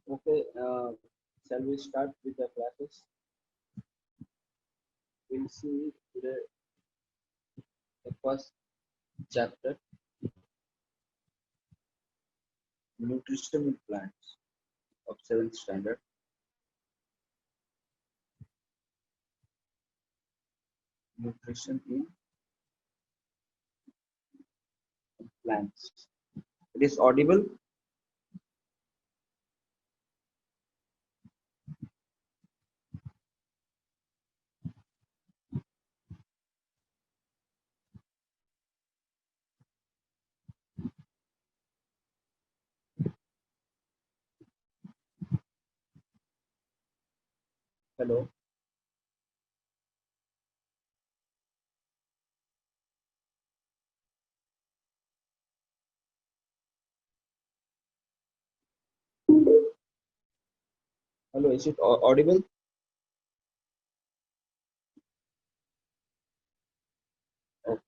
Okay, shall we start with the classes? We'll see today the first chapter, Nutrition in Plants of 7th standard. Nutrition in plants. It is audible. Hello. Hello, is it audible? Okay.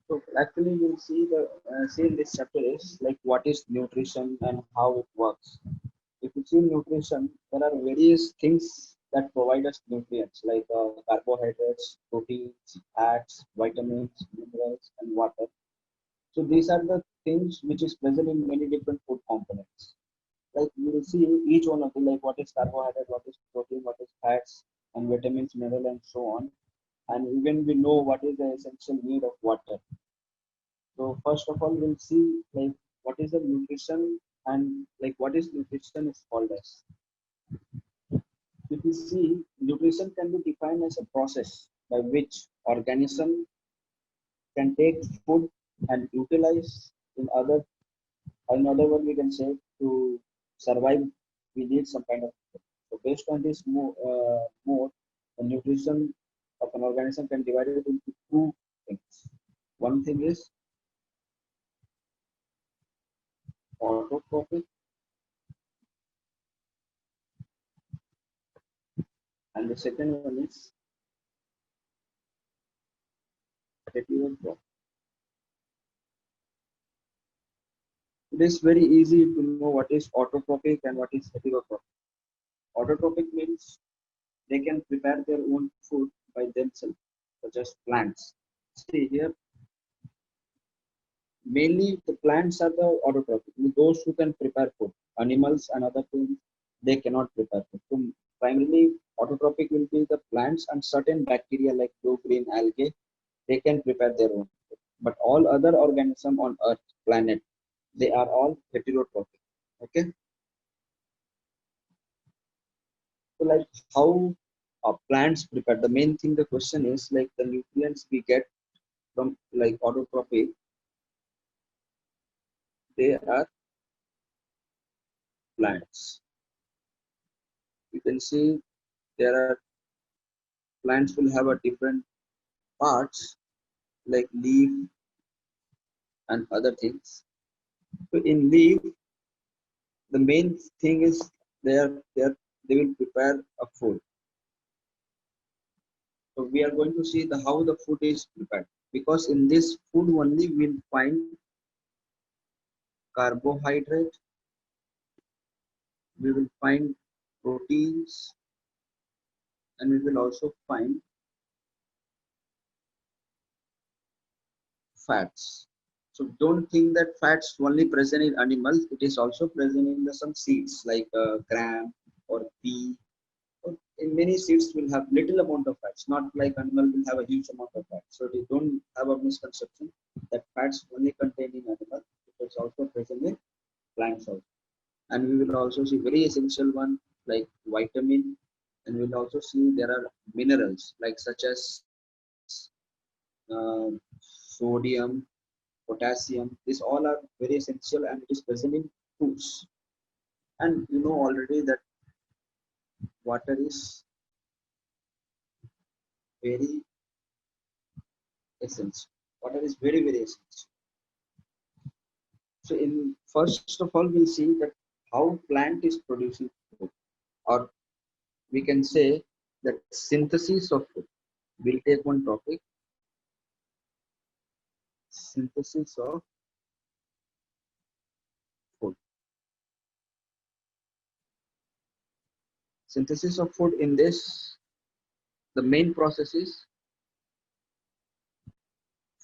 So actually, you'll see in this chapter is like what is nutrition and how it works. If you see nutrition, there are various things that provide us nutrients like carbohydrates, proteins, fats, vitamins, minerals, and water. So these are the things which is present in many different food components. Like you will see each one of them, like what is carbohydrate, what is protein, what is fats, and vitamins, mineral, and so on. And even we know what is the essential need of water. So first of all, we'll see like what is the nutrition and like what is nutrition is called as. If you see, nutrition can be defined as a process by which organism can take food and utilize in other word we can say to survive we need some kind of food. So based on this mode, the nutrition of an organism can divide it into two things. One thing is autotrophic and the second one is heterotrophic. It is very easy to know what is autotrophic and what is heterotrophic. Autotrophic means they can prepare their own food by themselves, such as plants. See here, mainly the plants are the autotrophic, those who can prepare food. Animals and other things, they cannot prepare food. So primarily, autotrophic will be the plants and certain bacteria like blue green algae, they can prepare their own food. But all other organisms on Earth, planet, they are all heterotrophic. Okay, so like how plants prepare. The main thing, the question is like the nutrients we get from like autotrophic, they are plants. You can see there are plants will have a different parts like leaf and other things. So in leaf, the main thing is they will prepare a food. So we are going to see the how the food is prepared because in this food only we'll find carbohydrate, we will find proteins, and we will also find fats. So don't think that fats only present in animals. It is also present in the some seeds like gram or pea. Or in many seeds will have little amount of fats. Not like animal will have a huge amount of fats. So they don't have a misconception that fats only contained in animal. It is also present in plants also. And we will also see very essential one like vitamin. And we will also see there are minerals like such as sodium, potassium. These all are very essential and it is present in foods. And you know already that water is very essential. Water is very, very essential. So in first of all, we'll see that how plant is producing food, or we can say that synthesis of food. We'll take one topic, synthesis of food. Synthesis of food in this, the main process is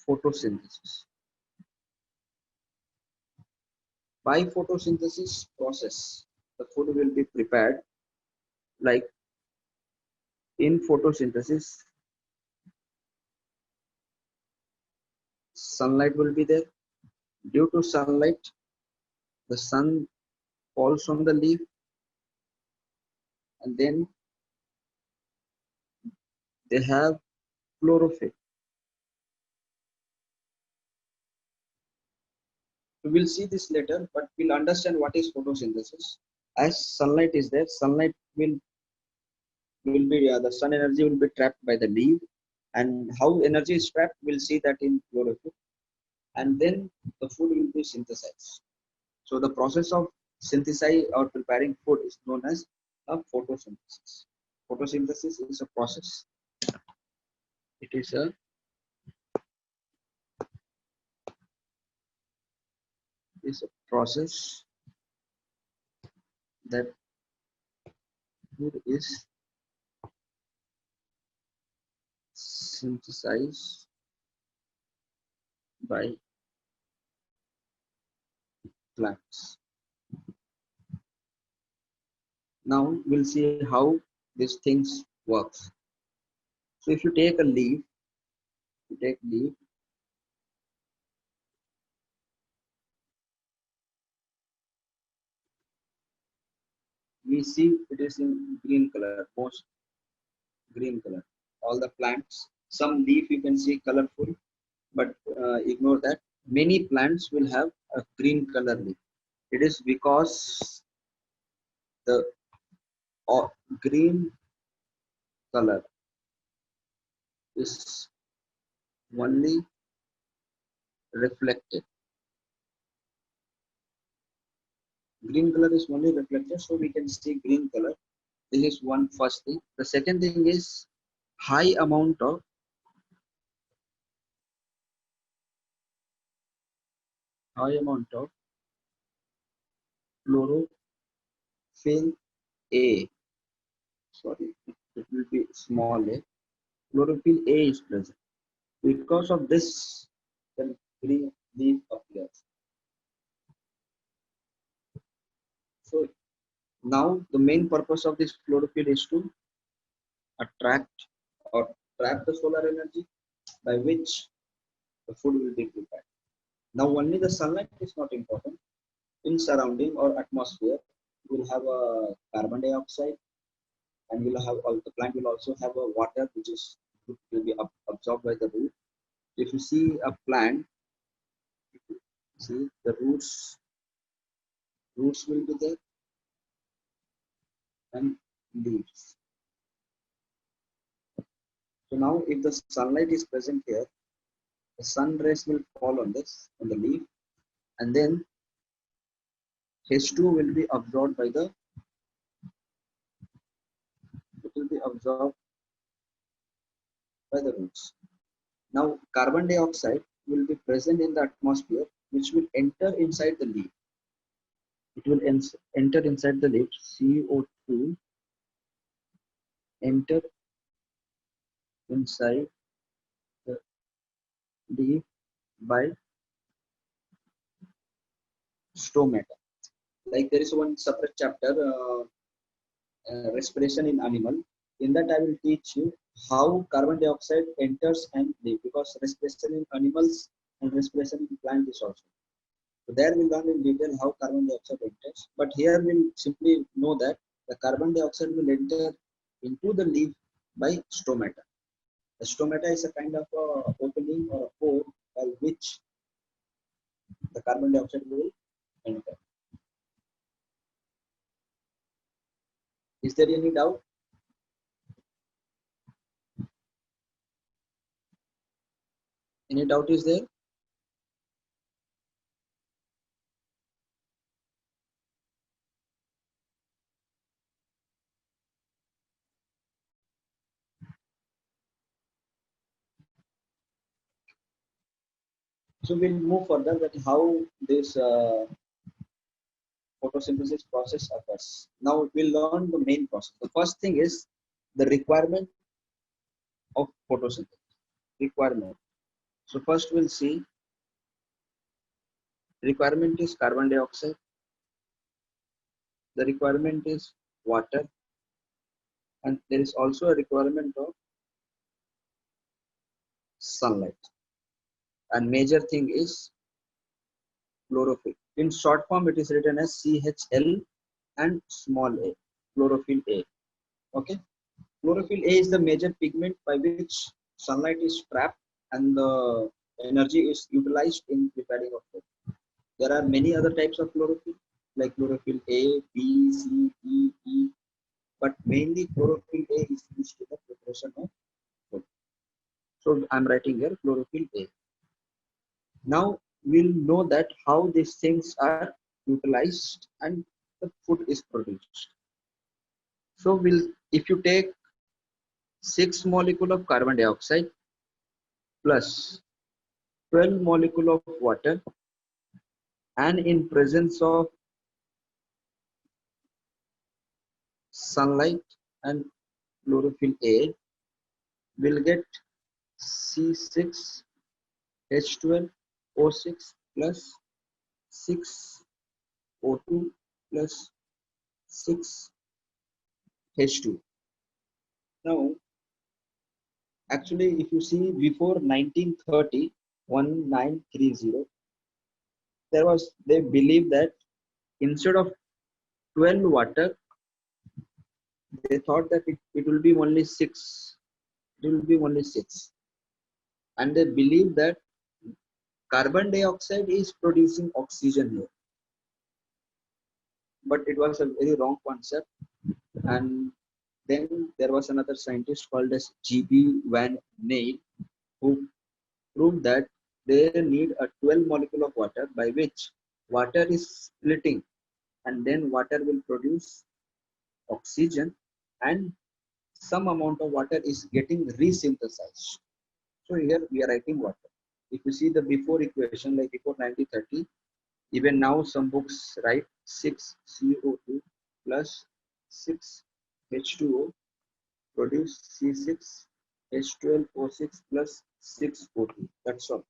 photosynthesis. By photosynthesis process, the food will be prepared. Like in photosynthesis, sunlight will be there. Due to sunlight, the sun falls on the leaf, and then they have chlorophyll. We will see this later, but we'll understand what is photosynthesis. As sunlight is there, sunlight will be the sun energy will be trapped by the leaf, and how energy is trapped, we'll see that in chlorophyll, and then the food will be synthesized. So the process of synthesizing or preparing food is known as a photosynthesis. Photosynthesis is a process. It is a process that food is synthesized by plants. Now we'll see how these things works. So if you take a leaf, you take leaf, we see it is in green color, most green color. All the plants, some leaf you can see colorful, but ignore that. Many plants will have a green color leaf. It is because the green color is only reflected. Green color is only reflected, so we can see green color. This is one first thing. The second thing is high amount of high amount of chlorophyll A. Sorry, it will be small a. Chlorophyll A is present. Because of this, the green leaf appears. So now the main purpose of this chlorophyll is to attract or trap the solar energy by which the food will be prepared. Now only the sunlight is not important. In surrounding or atmosphere, we will have a carbon dioxide, and we'll have the plant will also have a water which is will be absorbed by the root. If you see a plant, see the roots will be there, and leaves. So now if the sunlight is present here, the sun rays will fall on this, on the leaf, and then H2 will be absorbed by it will be absorbed by the roots. Now carbon dioxide will be present in the atmosphere, which will enter inside the leaf. It will enter inside the leaf. CO2 enter inside the leaf by stomata. Like there is one separate chapter, respiration in animal. In that I will teach you how carbon dioxide enters and leave, because respiration in animals and respiration in plant is also. So there we'll learn in detail how carbon dioxide enters. But here we'll simply know that the carbon dioxide will enter into the leaf by stomata. The stomata is a kind of a opening or a pore by which the carbon dioxide will enter. Is there any doubt? Any doubt is there? So we'll move further that how this photosynthesis process occurs. Now we'll learn the main process. The first thing is the requirement of photosynthesis. Requirement. So first we'll see requirement is carbon dioxide. The requirement is water, and there is also a requirement of sunlight. And major thing is chlorophyll. In short form, it is written as CHL and small a, chlorophyll A. Okay. Chlorophyll A is the major pigment by which sunlight is trapped and the energy is utilized in preparing of food. There are many other types of chlorophyll like chlorophyll A, B, C, D, E, but mainly chlorophyll A is used in the preparation of food. So I'm writing here chlorophyll A. Now we'll know that how these things are utilized and the food is produced. So if you take 6 molecule of carbon dioxide plus 12 molecule of water and in presence of sunlight and chlorophyll A, will get C6H12O6 plus 6O2 plus 6H2. Now, actually, if you see before 1930, 1930, they believed that instead of 12 water, they thought that it will be only 6. It will be only 6. And they believe that carbon dioxide is producing oxygen here. But it was a very wrong concept. And then there was another scientist called as G.B. Van Neyl who proved that they need a 12 molecule of water by which water is splitting and then water will produce oxygen and some amount of water is getting resynthesized. So here we are writing water. If you see the before equation like before 1930, even now some books write 6CO2 plus 6H2O produce C6H12O6 plus 6O2. That's all.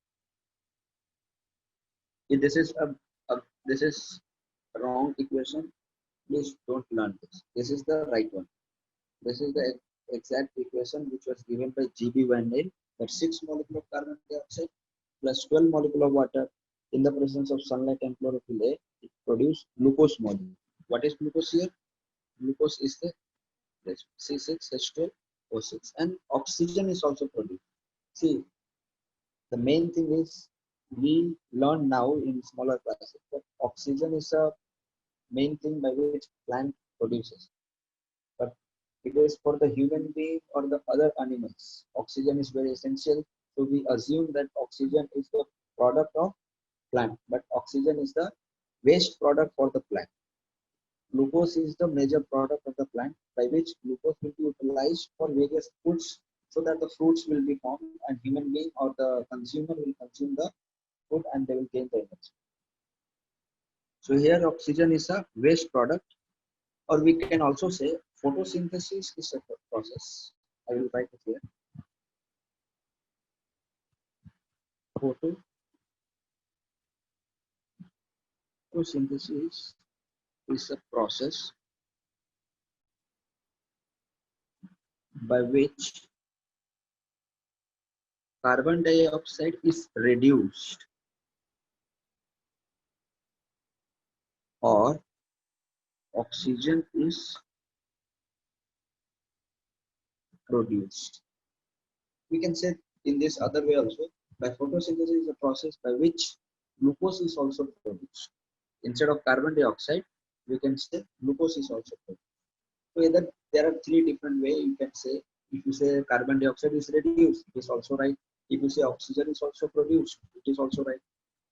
If this is this is wrong equation, please don't learn this. This is the right one. This is the exact equation which was given by G.B. Van Neyl, that 6 molecule of carbon dioxide plus 12 molecule of water in the presence of sunlight and chlorophyll A, it produces glucose molecule. What is glucose here? Glucose is the C6H12O6 and oxygen is also produced. See, the main thing is we learn now in smaller classes that oxygen is a main thing by which plant produces. But it is for the human being or the other animals. Oxygen is very essential. So we assume that oxygen is the product of plant, but oxygen is the waste product for the plant. Glucose is the major product of the plant by which glucose will be utilized for various foods so that the fruits will be formed and human being or the consumer will consume the food and they will gain the energy. So here oxygen is a waste product, or we can also say photosynthesis is a process. I will write it here. Photosynthesis is a process by which carbon dioxide is reduced or oxygen is produced. We can say in this other way also, by photosynthesis is a process by which glucose is also produced. Instead of carbon dioxide, we can say glucose is also produced. So either there are three different ways you can say. If you say carbon dioxide is reduced, it is also right. If you say oxygen is also produced, it is also right.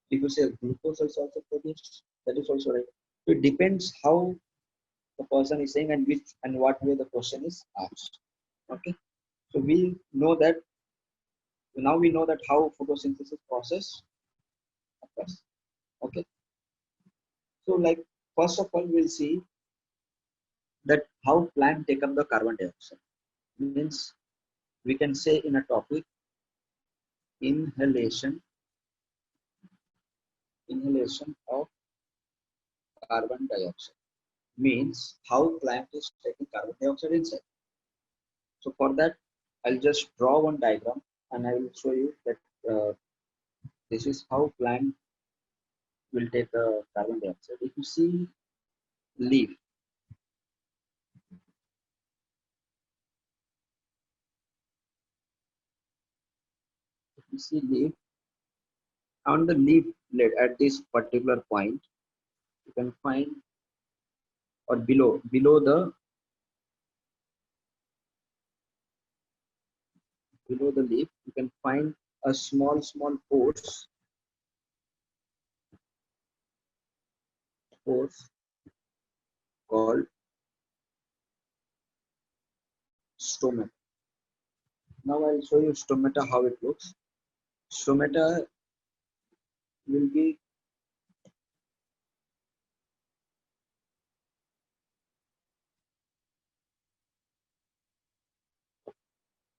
If you say glucose is also produced, that is also right. So it depends how the person is saying and which and what way the question is asked. Okay. So we know that now we know that how photosynthesis process occurs. Okay. So like first of all, we'll see that how plant take up the carbon dioxide. Means we can say in a topic inhalation, inhalation of carbon dioxide means how plant is taking carbon dioxide inside. So for that, I'll just draw one diagram and I will show you that this is how plant will take the carbon dioxide. If you see leaf, if you see leaf on the leaf blade at this particular point, you can find or below the leaf, you can find a small pores called stomata. Now I'll show you stomata how it looks. Stomata will be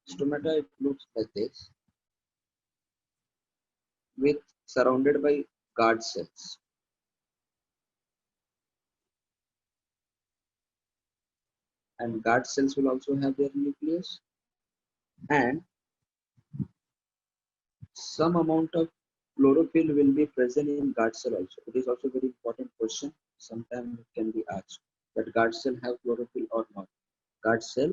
stomata. It looks like this, with surrounded by guard cells, and guard cells will also have their nucleus, and some amount of chlorophyll will be present in guard cell also. It is also very important question. Sometimes it can be asked that guard cell have chlorophyll or not. Guard cell,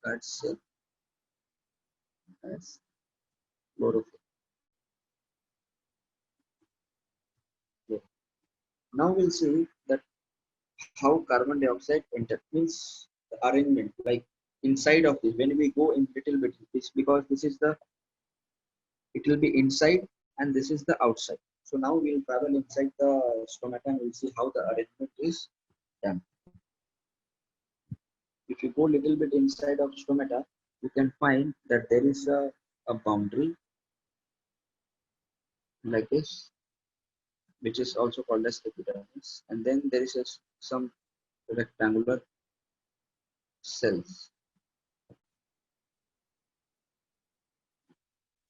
guard cell has chlorophyll. Okay. Now we'll see that how carbon dioxide enter means the arrangement like inside of this when we go in little bit this because this is the it will be inside and this is the outside. So now we'll travel inside the stomata and we'll see how the arrangement is done. If you go little bit inside of stomata, you can find that there is a boundary like this, which is also called as epidermis, and then there is some rectangular cells.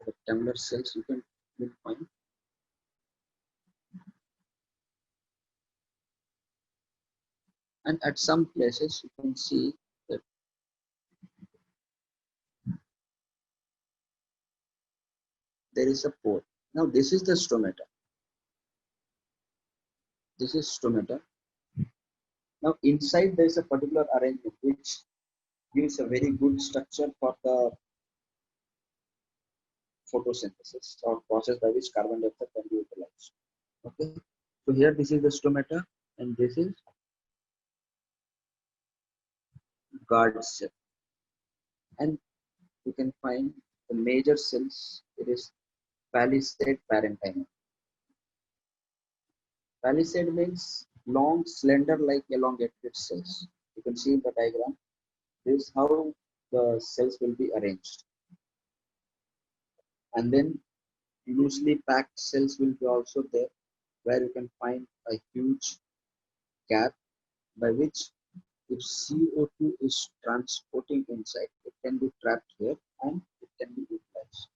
Rectangular cells you can will find, and at some places you can see that there is a pore. Now this is the stomata. This is stomata. Now inside there is a particular arrangement which gives a very good structure for the photosynthesis or process by which carbon dioxide can be utilized. Okay. So here this is the stomata and this is guard cell. And you can find the major cells. It is palisade parenchyma. Palisade means long, slender, like elongated cells. You can see in the diagram. This is how the cells will be arranged. And then loosely packed cells will be also there, where you can find a huge gap by which if CO2 is transporting inside, it can be trapped here and it can be utilized.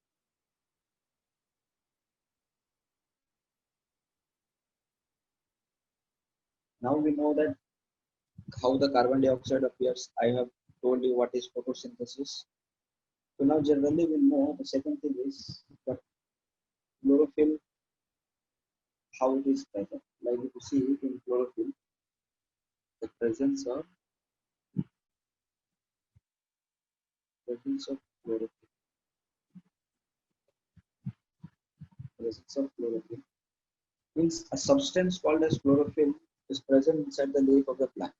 Now we know that how the carbon dioxide appears. I have told you what is photosynthesis. So now generally we know the second thing is the chlorophyll, how it is present. Like if you see in chlorophyll, the presence of chlorophyll, presence of chlorophyll means a substance called as chlorophyll is present inside the leaf of the plant.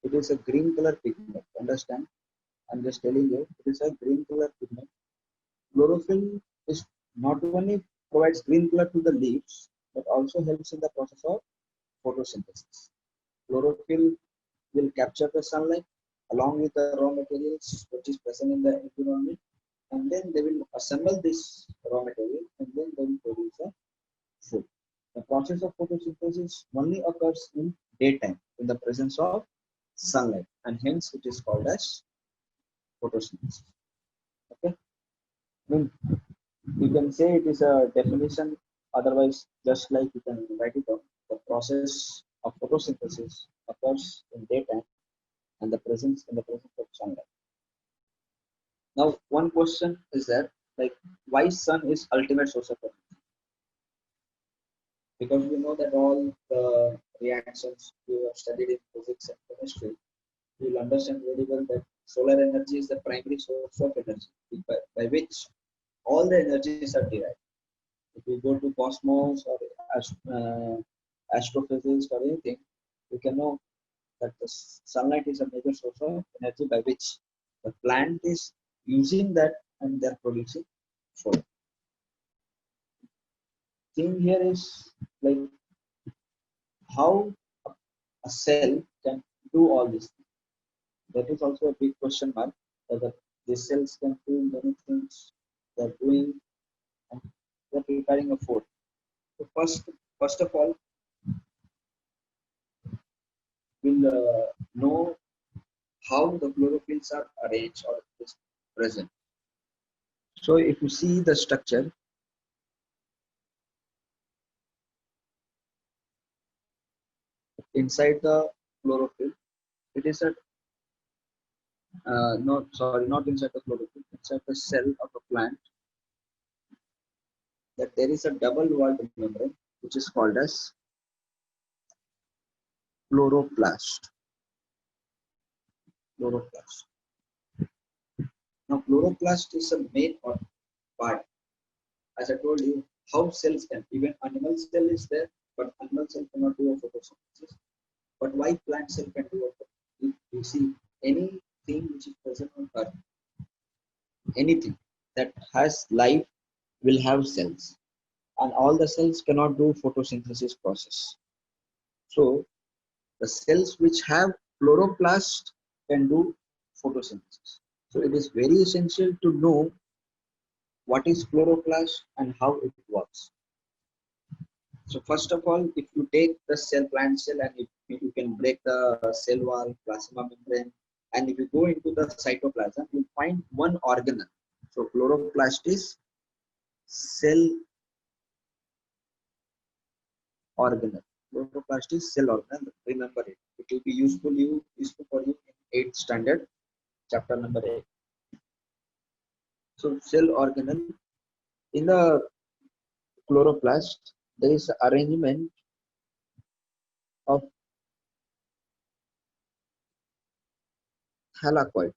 It is a green color pigment. Understand? I'm just telling you, it is a green color pigment. Chlorophyll is not only provides green color to the leaves, but also helps in the process of photosynthesis. Chlorophyll will capture the sunlight along with the raw materials which is present in the environment and then they will assemble this raw material, and then they will produce a food. The process of photosynthesis only occurs in daytime in the presence of sunlight, and hence it is called as photosynthesis. Okay, I mean, you can say it is a definition. Otherwise, just like you can write it down, the process of photosynthesis occurs in daytime and the presence of sunlight. Now, one question is that, like, why sun is ultimate source of energy? Because we know that all the reactions you have studied in physics and chemistry, you will understand very well that solar energy is the primary source of energy by which all the energies are derived. If we go to cosmos or astrophysics or anything, we can know that the sunlight is a major source of energy by which the plant is using that and they're producing food. Thing here is like how a cell can do all this. That is also a big question mark. Whether these cells can do many things they're doing and they're preparing a food. So first of all, we'll know how the chlorophylls are arranged or is present. So if you see the structure, inside the chlorophyll, it is a not inside the chlorophyll, inside the cell of a plant, that there is a double-walled membrane which is called as chloroplast. Chloroplast. Now, chloroplast is a main part. As I told you, how cells can, even animal cell is there, but animal cell cannot do a photosynthesis. But why plant cell can do it? If you see anything which is present on earth, anything that has life will have cells, and all the cells cannot do photosynthesis process. So the cells which have chloroplast can do photosynthesis. So it is very essential to know what is chloroplast and how it works. So first of all, if you take the cell, plant cell, and if you can break the cell wall, plasma membrane, and if you go into the cytoplasm, you find one organelle. So chloroplast is cell organelle. Chloroplast is cell organelle. Remember it. It will be useful for you in 8th standard, chapter number 8. So cell organelle. In the chloroplast, there is arrangement of thylakoid.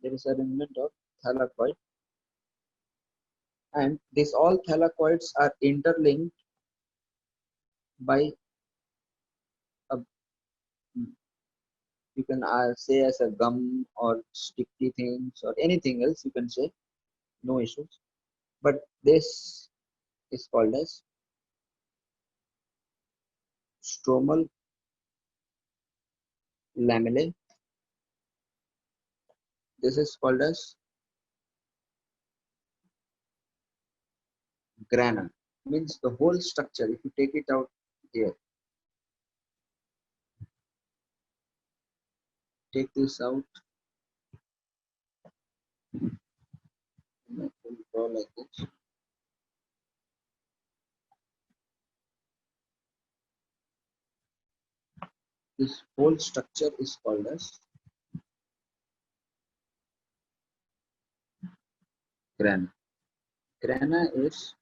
There is arrangement of thylakoid, and these all thylakoids are interlinked by a, you can say as a gum or sticky things or anything else you can say, no issues. But this is called as stromal lamellae. This is called as grana. Means the whole structure, if you take it out here, take this out, draw like this. This whole structure is called as grana. Grana is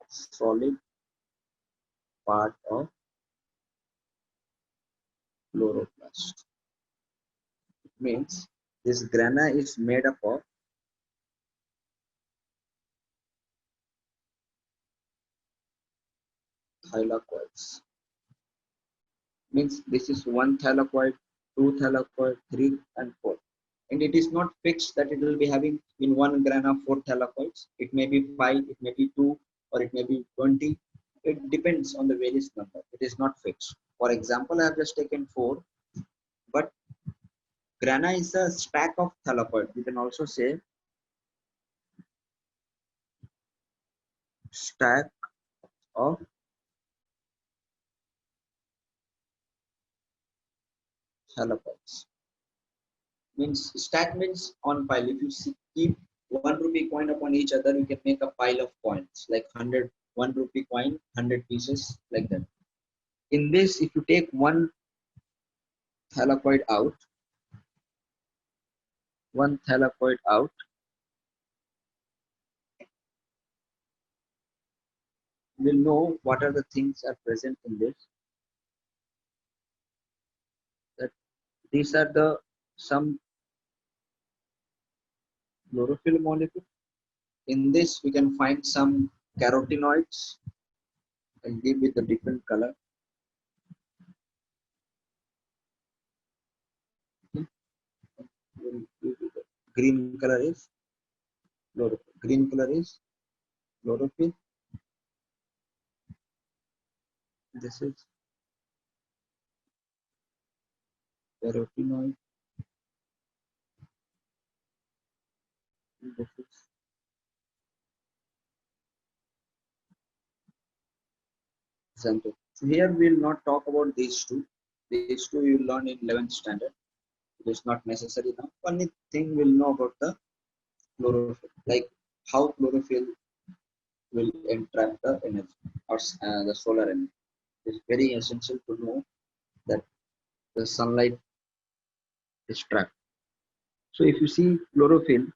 solid part of chloroplast. It means this grana is made up of thylakoids. Means this is one thylakoid, two thylakoid, three and four. And it is not fixed that it will be having in one grana 4 thylakoids. It may be 5, it may be 2, or it may be 20. it depends on the various number. It is not fixed. For example, I have just taken 4, but grana is a stack of thylakoid. We can also say stack of thylakoids. Means stack means on pile. If you keep 1 rupee coin upon each other, you can make a pile of coins like 100 1 rupee coin, 100 pieces like that. In this, if you take one thylakoid out, we'll know what are the things are present in this. That these are the some chlorophyll molecule. In this, we can find some carotenoids. I'll give it a different color. Okay. Green color is chlorophyll. Green color is chlorophyll. This is carotenoid. This is xanthan. So here we'll not talk about these two. These two you will learn in 11th standard. It is not necessary now. Only thing we'll know about the chlorophyll, like how chlorophyll will entrap the energy or the solar energy. It's very essential to know that the sunlight is trapped. So if you see chlorophyll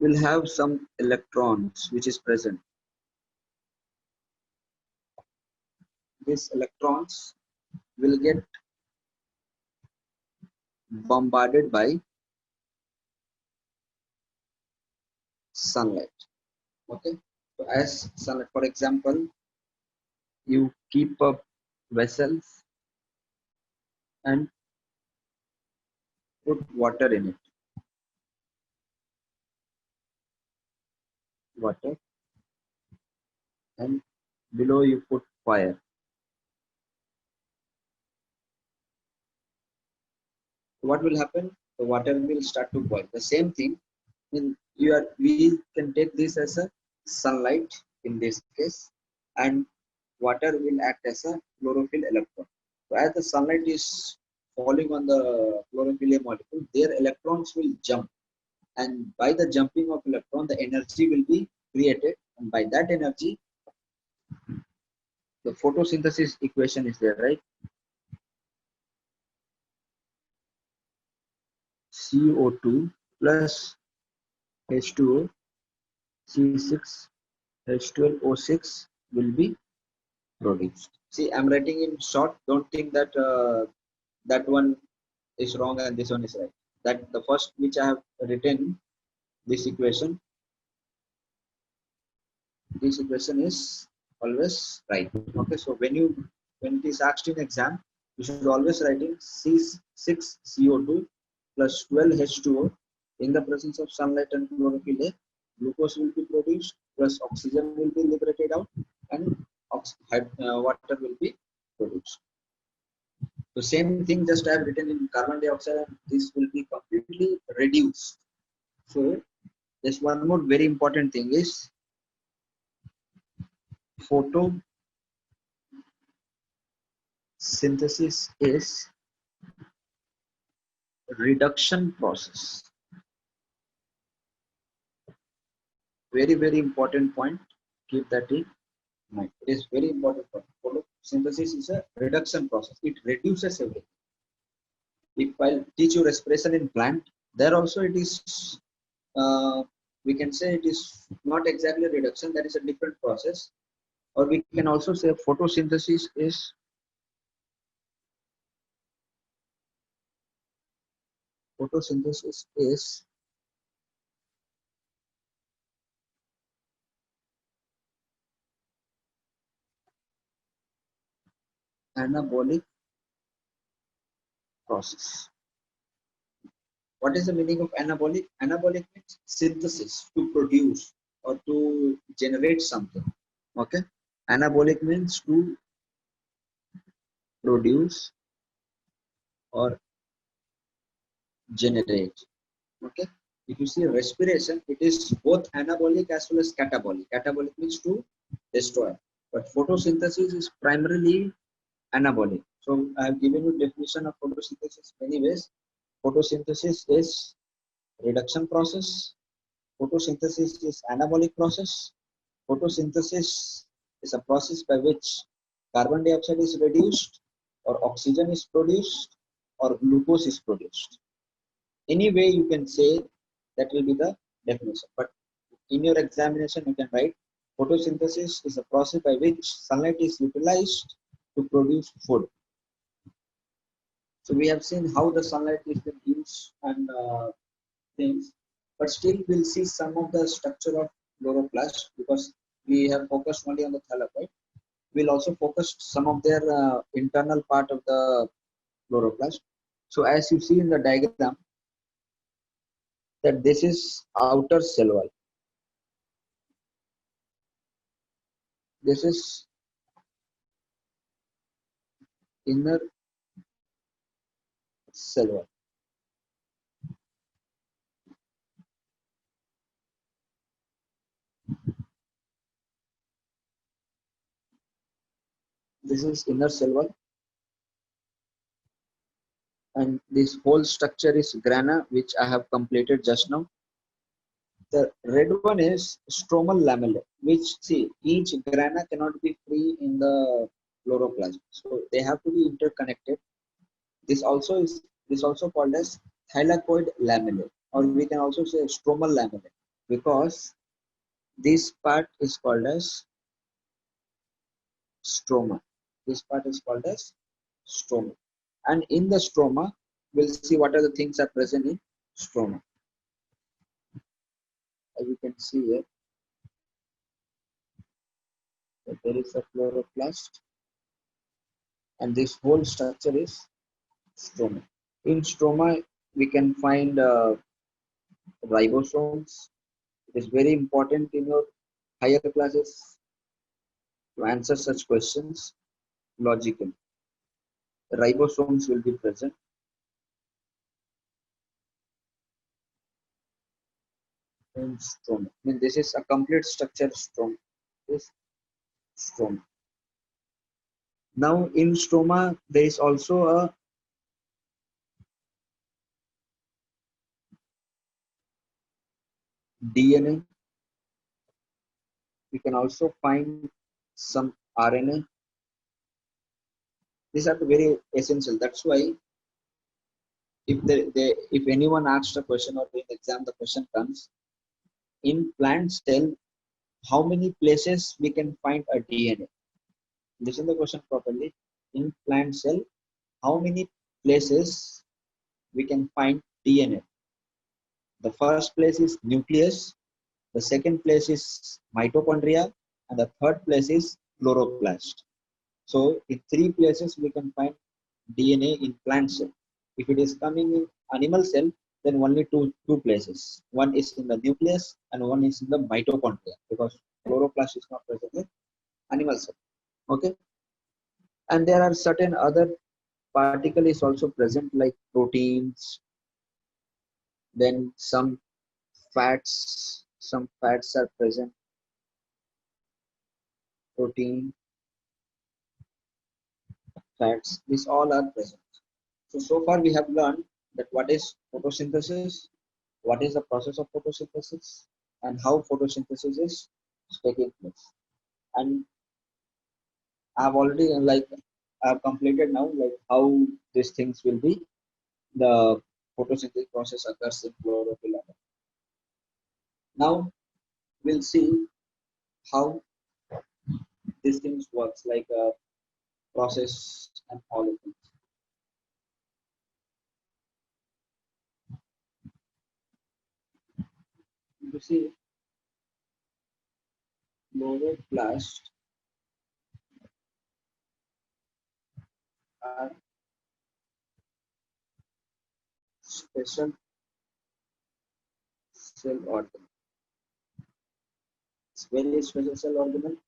will have some electrons which is present. These electrons will get bombarded by sunlight. Okay. So as sunlight, for example, you keep up vessels and put water in it. Water, and below you put fire. What will happen? The water will start to boil. The same thing. We can take this as a sunlight in this case, and water will act as a chlorophyll electron. So as the sunlight is falling on the chlorophyll molecule, their electrons will jump, and by the jumping of electron, the energy will be created, and by that energy, the photosynthesis equation is there, right? CO2 plus H2O, C6, H12O6 will be produced. See, I'm writing in short. Don't think that that one is wrong and this one is right. That the first which I have written, this equation is always right. Okay, so when it is asked in exam, you should always write in C6 CO2 plus 12 H2O. In the presence of sunlight and chlorophyll A, glucose will be produced plus oxygen will be liberated out, and water will be produced. So same thing, just I have written in carbon dioxide, and this will be completely reduced. So there's one more very important thing is photosynthesis is reduction process. Very, very important point. Keep that in mind. It is very important point. Photosynthesis is a reduction process. It reduces everything. If I teach you respiration in plant, there also it is, we can say it is not exactly reduction, that is a different process. Or we can also say photosynthesis is anabolic process. What is the meaning of anabolic? Anabolic means synthesis, to produce or to generate something. Okay. Anabolic means to produce or generate. Okay. If you see respiration, it is both anabolic as well as catabolic. Catabolic means to destroy. But photosynthesis is primarily anabolic. So I have given you definition of photosynthesis many ways. Photosynthesis is reduction process. Photosynthesis is anabolic process. Photosynthesis is a process by which carbon dioxide is reduced or oxygen is produced or glucose is produced. Any way you can say, that will be the definition. But in your examination, you can write photosynthesis is a process by which sunlight is utilized to produce food. So we have seen how the sunlight is being used and things, but still we'll see some of the structure of chloroplast because we have focused only on the thylakoid. We'll also focus some of their internal part of the chloroplast. So as you see in the diagram, that this is outer cell wall. This is inner cell wall. This is inner cell wall, and this whole structure is grana, which I have completed just now. The red one is stromal lamellae, which see each grana cannot be free in the chloroplast, so they have to be interconnected. This also called as thylakoid lamellae, or we can also say stromal lamellae, because this part is called as stroma. This part is called as stroma, and in the stroma, we'll see what are the things are present in stroma. As you can see here, that there is a chloroplast, and this whole structure is stroma. In stroma, we can find ribosomes. It is very important in your higher classes to answer such questions logically. Ribosomes will be present in stroma. I mean, this is a complete structure stroma. This stroma. Now, in stroma, there is also a DNA. We can also find some RNA. These are the very essential. That's why if anyone asks a question or in exam the question comes, in plant cell, how many places we can find a DNA? Listen the question properly. In plant cell, how many places we can find DNA? The first place is nucleus, the second place is mitochondria, and the third place is chloroplast. So in three places we can find DNA in plant cell. If it is coming in animal cell, then only two places. One is in the nucleus and one is in the mitochondria, because chloroplast is not present in animal cell. Okay. And there are certain other particles is also present, like proteins, then some fats are present, protein, fats, these all are present. So far we have learned that what is photosynthesis, what is the process of photosynthesis, and how photosynthesis is taking place. And I've already I've completed now how these things will be, the photosynthesis process occurs in chlorophyll. Now we'll see how these things works, like a process and all of things. You see, chloroplast are special cell organelle. It's very special cell organelle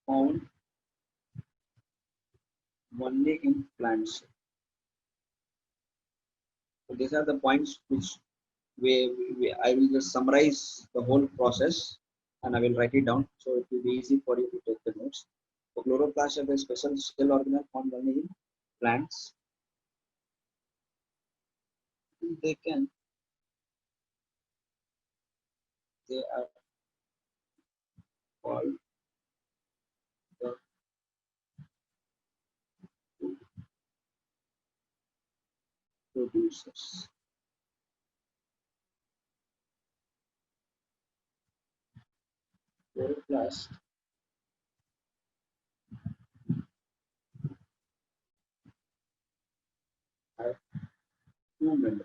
found only in plants. So these are the points which I will just summarize the whole process and I will write it down so it will be easy for you to take the notes. So chloroplasts are the special cell organelle found only in plants. They are called the food producers. Chloroplasts have two membranes.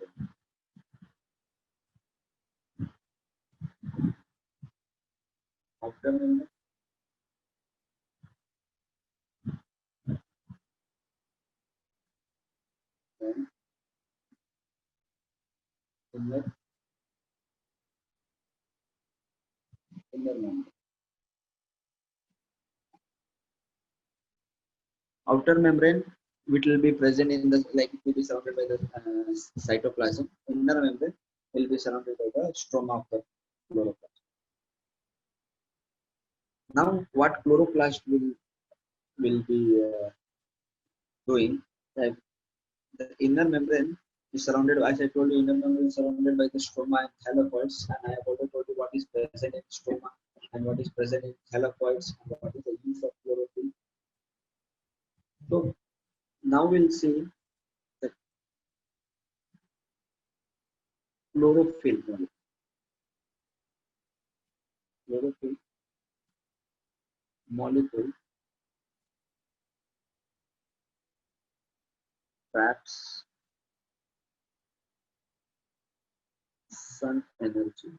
Outer membrane and inner membrane. Outer membrane which will be present in the like it will be surrounded by the cytoplasm. Inner membrane will be surrounded by the stroma of the chloroplast. Now, what chloroplast will be doing? Like the inner membrane is surrounded, as I told you, inner membrane is surrounded by the stroma and thylakoids, and I have already told you what is present in stroma and what is present in thylakoids and what is the use of chlorophyll. So now we'll see the chlorophyll molecule. Chlorophyll molecule traps sun energy.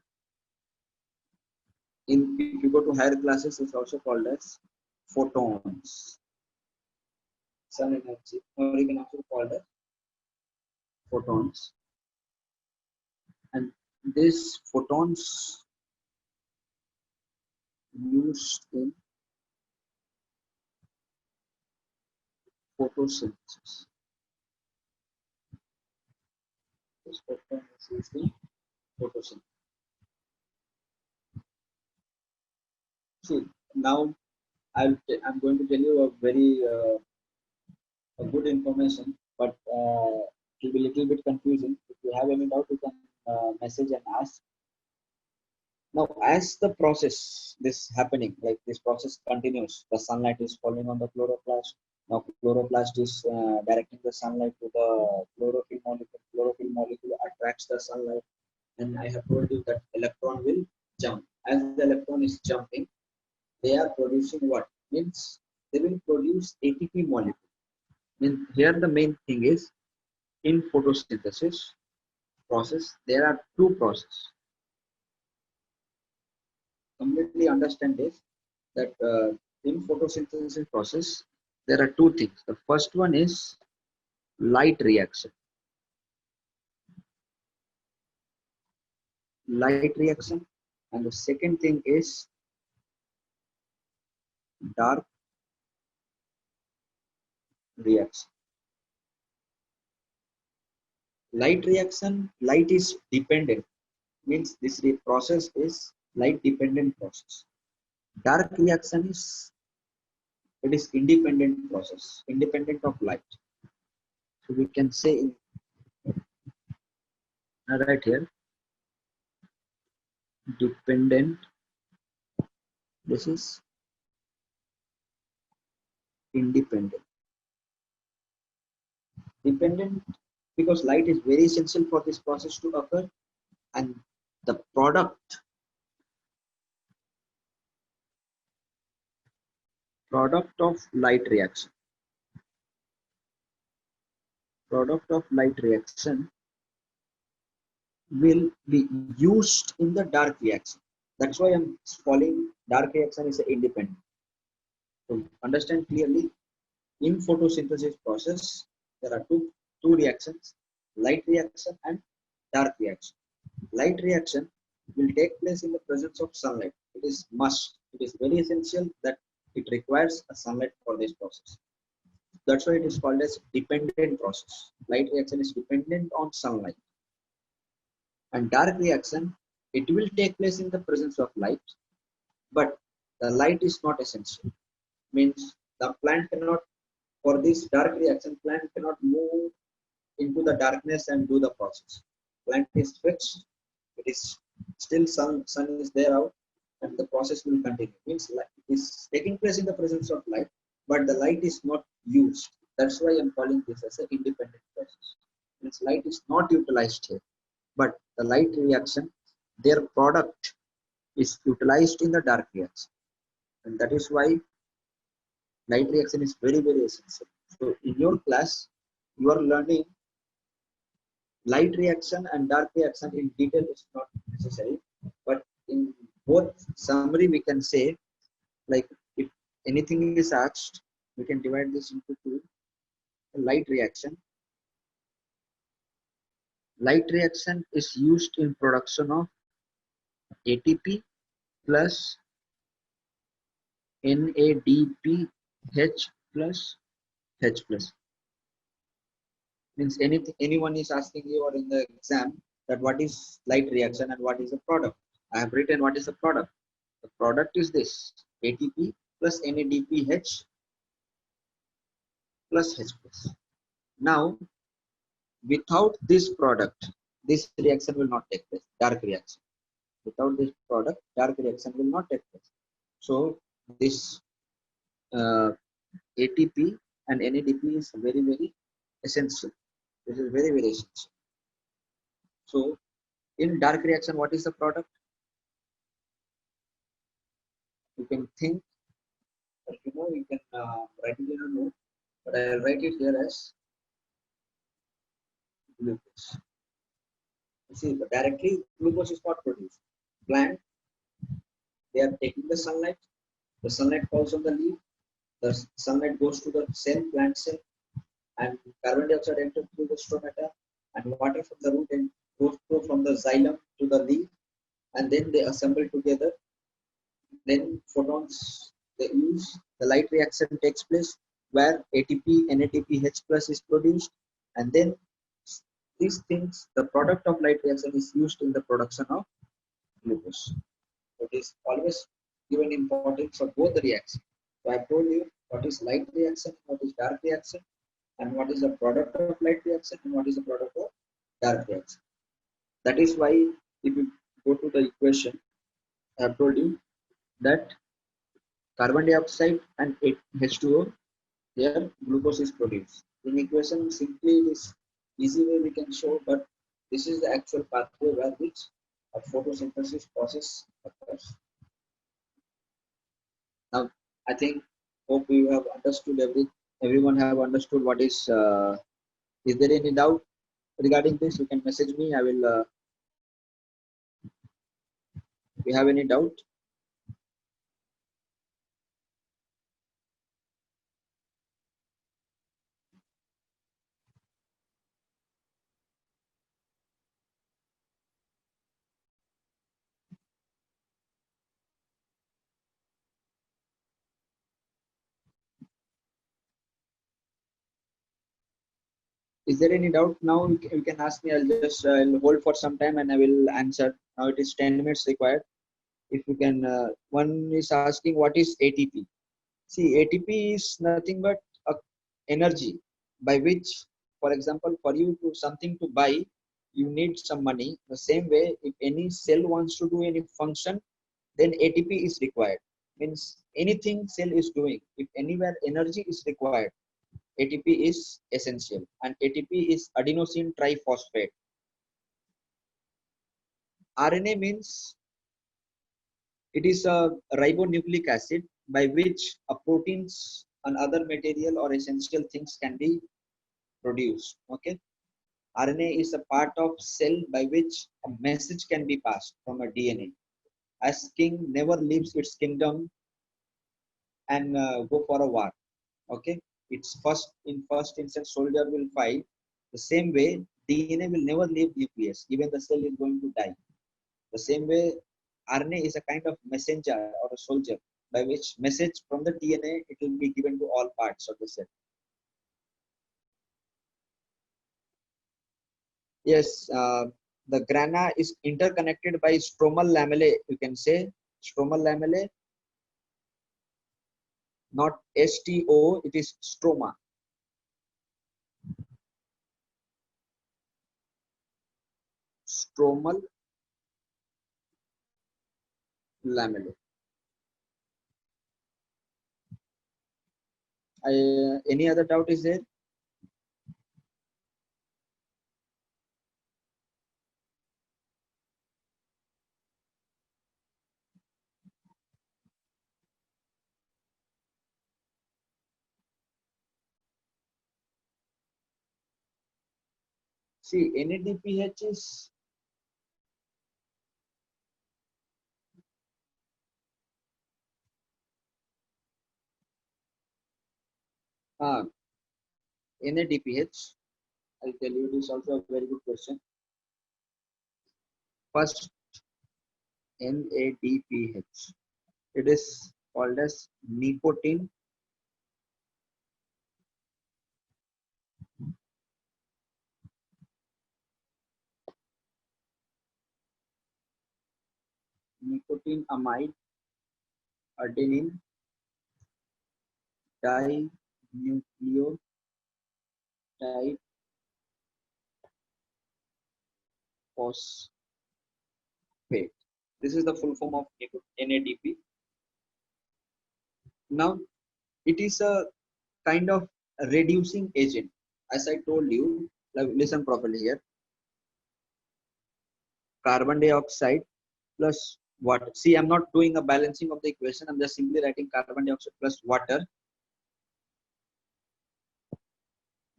If you go to higher classes, it's also called as photons. Sun energy, or you can also call it photons. And these photons used in photosynthesis. This photon is used in photosynthesis. See, now I'm going to tell you a very a good information, but it will be a little bit confusing. If you have any doubt, you can message and ask. Now, as the process this happening, like this process continues, the sunlight is falling on the chloroplast. Now, chloroplast is directing the sunlight to the chlorophyll molecule. Chlorophyll molecule attracts the sunlight, and I have told you that electron will jump. As the electron is jumping, they are producing what? Means they will produce ATP molecule. Means here the main thing is in photosynthesis process, there are two processes. Completely understand this that in photosynthesis process there are two things. The first one is light reaction. Light reaction, and the second thing is dark reaction. Light reaction, light is dependent, means this process is light dependent process. Dark reaction is it is independent process, independent of light. So we can say right here dependent, this is independent. Dependent because light is very essential for this process to occur, and the product of light reaction, will be used in the dark reaction. That's why I'm calling dark reaction is independent. So understand clearly, in photosynthesis process there are two reactions, light reaction and dark reaction. Light reaction will take place in the presence of sunlight. It is must. It is very essential that it requires a sunlight for this process. That's why it is called as dependent process. Light reaction is dependent on sunlight. And dark reaction, it will take place in the presence of light, but the light is not essential. Means the plant cannot, for this dark reaction, plant cannot move into the darkness and do the process. Plant is fixed, it is still sun is there out, and the process will continue. Means like it is taking place in the presence of light, but the light is not used. That's why I'm calling this as an independent process. Means light is not utilized here, but the light reaction, their product is utilized in the dark reaction, and that is why light reaction is very very essential. So in your class, you are learning light reaction and dark reaction in detail is not necessary, but in both summary we can say, like if anything is asked, we can divide this into two. Light reaction. Light reaction is used in production of ATP plus NADPH plus H plus. Means anything anyone is asking you or in the exam that what is light reaction and what is the product. I have written what is the product. The product is this ATP plus NADPH plus H plus. Now, without this product, this reaction will not take place. Dark reaction. Without this product, dark reaction will not take place. So this uh, ATP and NADP is very very essential. This is very very essential. So in dark reaction, what is the product? You can think, but you can write it in a note, but I'll write it here as glucose. You see, but directly glucose is not produced. Plant, they are taking the sunlight falls on the leaf, the sunlight goes to the cell, plant cell, and carbon dioxide enters through the stomata, and water from the root and goes through from the xylem to the leaf, and then they assemble together. Then photons they use, the light reaction takes place where ATP, NADPH plus is produced, and then these things, the product of light reaction is used in the production of glucose. So it is always given importance for both the reactions. So I told you what is light reaction, what is dark reaction, and what is the product of light reaction and what is the product of dark reaction. That is why if you go to the equation, I have told you that carbon dioxide and H2O, here glucose is produced. In equation, simply it is easy way we can show, but this is the actual pathway where which a photosynthesis process occurs. Now, I think hope you have understood everyone have understood what is. Is there any doubt regarding this? You can message me. I will. If you have any doubt. Is there any doubt now? You can ask me. I'll just I'll hold for some time and I will answer. Now it is 10 minutes required. If you can, one is asking what is ATP. See, ATP is nothing but a energy by which, for example, for you to something to buy, you need some money. The same way, if any cell wants to do any function, then ATP is required. Means anything cell is doing, if anywhere energy is required, ATP is essential, and ATP is adenosine triphosphate. RNA means it is a ribonucleic acid by which a proteins and other material or essential things can be produced. Okay, RNA is a part of cell by which a message can be passed from a DNA. As king never leaves its kingdom and go for a war. Okay, it's first in first instance soldier will fight. The same way DNA will never leave nucleus, even the cell is going to die. The same way, RNA is a kind of messenger or a soldier by which message from the DNA it will be given to all parts of the cell. Yes, the grana is interconnected by stromal lamellae. You can say stromal lamellae, not STO. It is stroma. Stromal lamellae. Any other doubt is there? See, NADPH is uh, NADPH. I'll tell you, it is also a very good question. First, NADPH. It is called as nicotine amide adenine dinucleotide phosphate. This is the full form of NADP. Now, it is a kind of reducing agent. As I told you, listen properly here. Carbon dioxide plus water. See, I'm not doing a balancing of the equation. I'm just simply writing carbon dioxide plus water.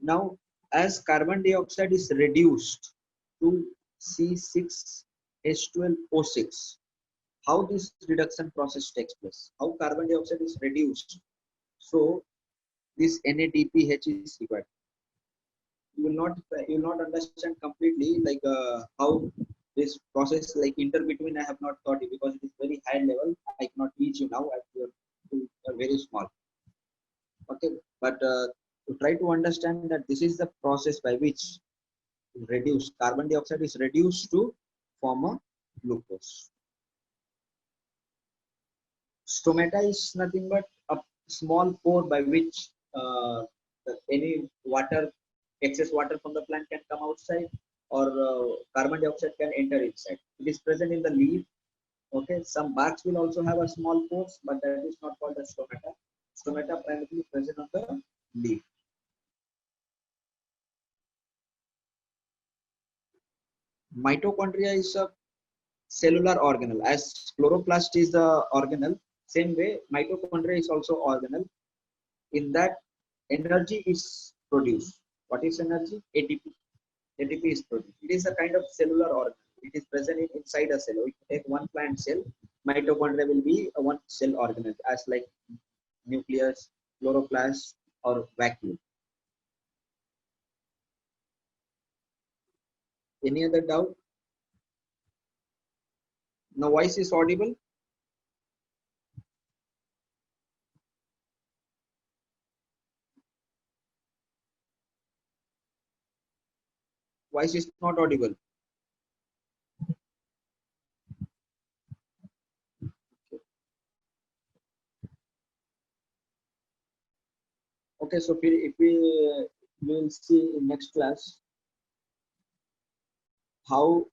Now, as carbon dioxide is reduced to C6H12O6, how this reduction process takes place? How carbon dioxide is reduced? So, this NADPH is required. You will not understand completely like how this process like between I have not thought it because it is very high level. I cannot teach you now as you're very small. Okay, but to try to understand that this is the process by which reduced carbon dioxide is reduced to form a glucose. Stomata is nothing but a small pore by which any water, excess water from the plant can come outside or carbon dioxide can enter inside. It is present in the leaf. Okay, some barks will also have a small pores, but that is not called as stomata. Stomata primarily present on the leaf. Mitochondria is a cellular organelle. As chloroplast is the organelle, same way mitochondria is also organelle. In that, energy is produced. What is energy? ATP. ATP is produced. It is a kind of cellular organ. It is present inside a cell. If you take one plant cell, mitochondria will be a one cell organelle, as like nucleus, chloroplast, or vacuole. Any other doubt? Now, voice is audible. Voice is not audible. Okay, so if we will see in next class how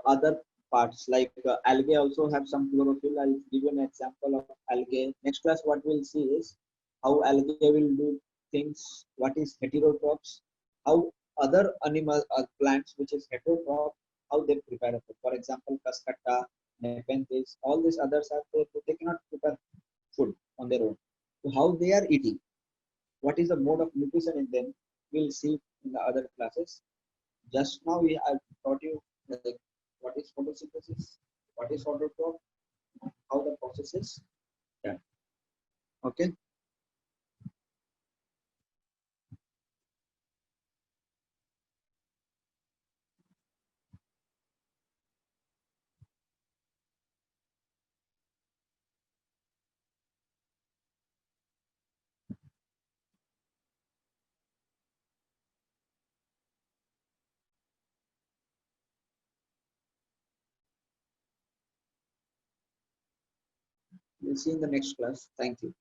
other parts like algae also have some chlorophyll. I'll give you an example of algae. Next class, what we'll see is how algae will do things. What is heterotrophs? How other animal plants, which is heterotroph, how they prepare food. For example, cascata, nepenthes, all these others are they cannot prepare food on their own. So how they are eating? What is the mode of nutrition in them? We'll see in the other classes. Just now I taught you like what is photosynthesis, what is autotroph, how the process is done. Okay. We'll see in the next class. Thank you.